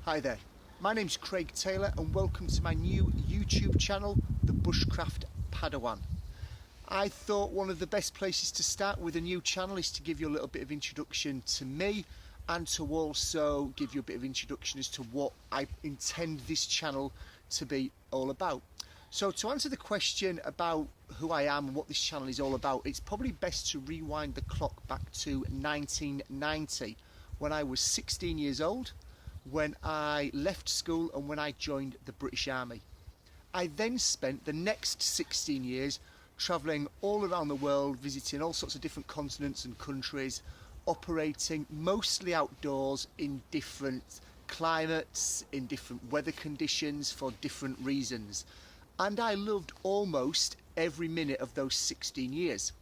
Hi there, my name's Craig Taylor and welcome to my new YouTube channel, the Bushcraft Padawan. I thought one of the best places to start with a new channel is to give you a little bit of introduction to me and to also give you a bit of introduction as to what I intend this channel to be all about. So to answer the question about who I am and what this channel is all about, it's probably best to rewind the clock back to 1990 when I was 16 years old, when I left school and when I joined the British Army. I then spent the next 16 years travelling all around the world, visiting all sorts of different continents and countries, operating mostly outdoors in different climates, in different weather conditions for different reasons. And I loved almost every minute of those 16 years.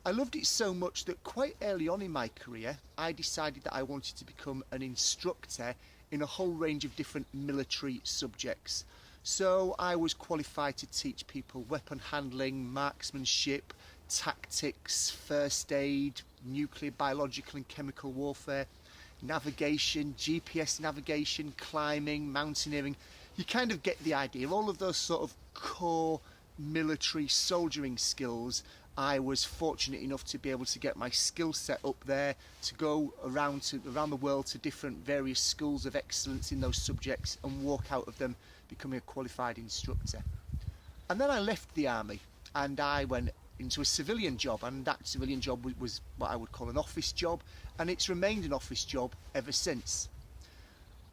I loved it so much that quite early on in my career, I decided that I wanted to become an instructor in a whole range of different military subjects. So I was qualified to teach people weapon handling, marksmanship, tactics, first aid, nuclear, biological and chemical warfare, navigation, GPS navigation, climbing, mountaineering. You kind of get the idea. All of those sort of core military soldiering skills, I was fortunate enough to be able to get my skill set up there, to go around the world to different various schools of excellence in those subjects and walk out of them becoming a qualified instructor. And then I left the army and I went into a civilian job, and that civilian job was what I would call an office job, and it's remained an office job ever since.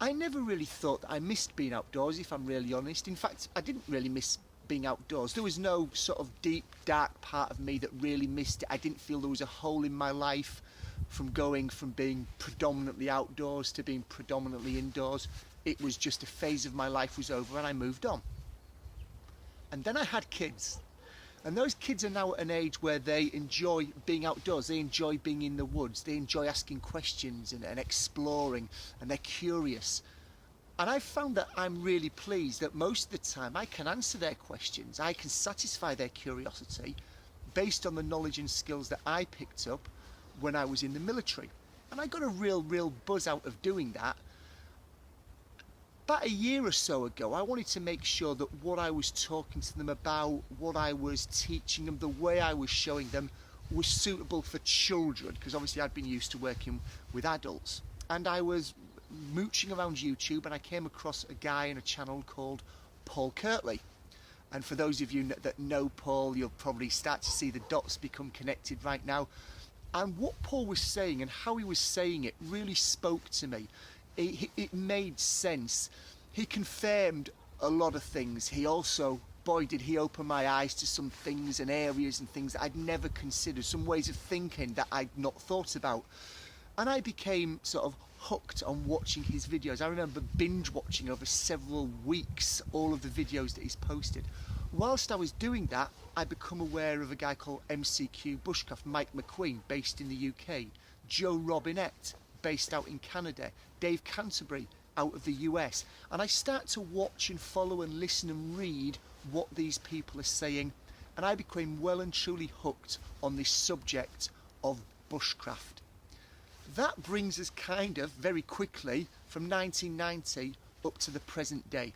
I never really thought that I missed being outdoors, if I'm really honest. In fact, I didn't really miss being outdoors. There was no sort of deep, dark part of me that really missed it. I didn't feel there was a hole in my life from going from being predominantly outdoors to being predominantly indoors. It was just a phase of my life was over and I moved on. And then I had kids. And those kids are now at an age where they enjoy being outdoors, they enjoy being in the woods, they enjoy asking questions and exploring, and they're curious. And I've found that I'm really pleased that most of the time I can answer their questions, I can satisfy their curiosity based on the knowledge and skills that I picked up when I was in the military. And I got a real buzz out of doing that. About a year or so ago, I wanted to make sure that what I was talking to them about, what I was teaching them, the way I was showing them was suitable for children, because obviously I'd been used to working with adults. And I was mooching around YouTube and I came across a guy in a channel called Paul Kirtley. And for those of you that know Paul, you'll probably start to see the dots become connected right now. And what Paul was saying and how he was saying it really spoke to me. It made sense. He confirmed a lot of things. He also, boy, did he open my eyes to some things and areas and things that I'd never considered, some ways of thinking that I'd not thought about. And I became sort of hooked on watching his videos. I remember binge watching over several weeks all of the videos that he's posted. Whilst I was doing that, I become aware of a guy called MCQ Bushcraft, Mike McQueen, based in the UK, Joe Robinette, based out in Canada, Dave Canterbury, out of the US. And I start to watch and follow and listen and read what these people are saying. And I became well and truly hooked on this subject of bushcraft. That brings us kind of very quickly from 1990 up to the present day.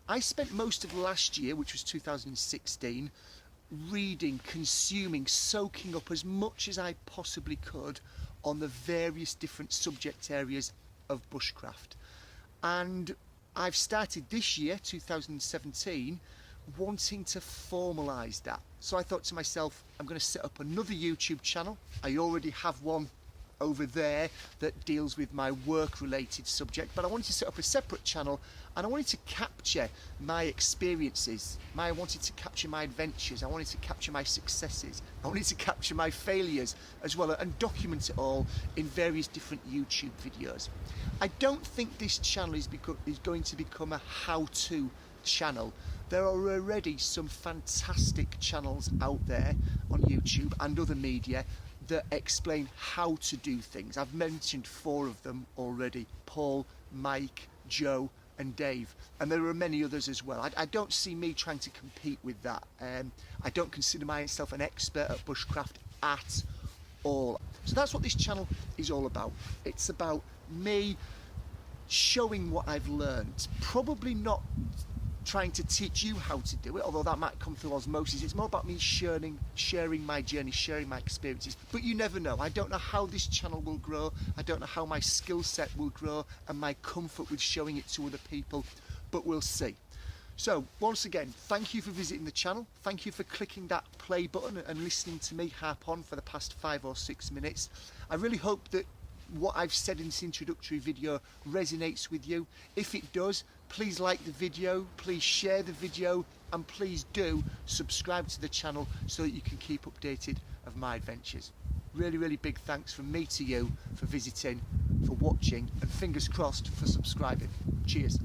I spent most of last year, which was 2016, reading, consuming, soaking up as much as I possibly could on the various different subject areas of bushcraft. And I've started this year, 2017, wanting to formalise that. So I thought to myself, I'm going to set up another YouTube channel. I already have one over there that deals with my work related subject, but I wanted to set up a separate channel and I wanted to capture my experiences. I wanted to capture my adventures, I wanted to capture my successes, I wanted to capture my failures as well, and document it all in various different YouTube videos. I don't think this channel is going to become a how-to channel. There are already some fantastic channels out there on YouTube and other media that explain how to do things. I've mentioned 4 of them already: Paul, Mike, Joe and Dave, and there are many others as well. I don't see me trying to compete with that. I don't consider myself an expert at bushcraft at all. So that's what this channel is all about. It's about me showing what I've learned, probably not trying to teach you how to do it, although that might come through osmosis. It's more about me sharing my journey, sharing my experiences. But you never know. I don't know how this channel will grow. I don't know how my skill set will grow and my comfort with showing it to other people, but we'll see. So once again, thank you for visiting the channel. Thank you for clicking that play button and listening to me harp on for the past 5 or 6 minutes. I really hope that what I've said in this introductory video resonates with you. If it does, please like the video, please share the video, and please do subscribe to the channel so that you can keep updated of my adventures. Really, really big thanks from me to you for visiting, for watching, and fingers crossed for subscribing. Cheers.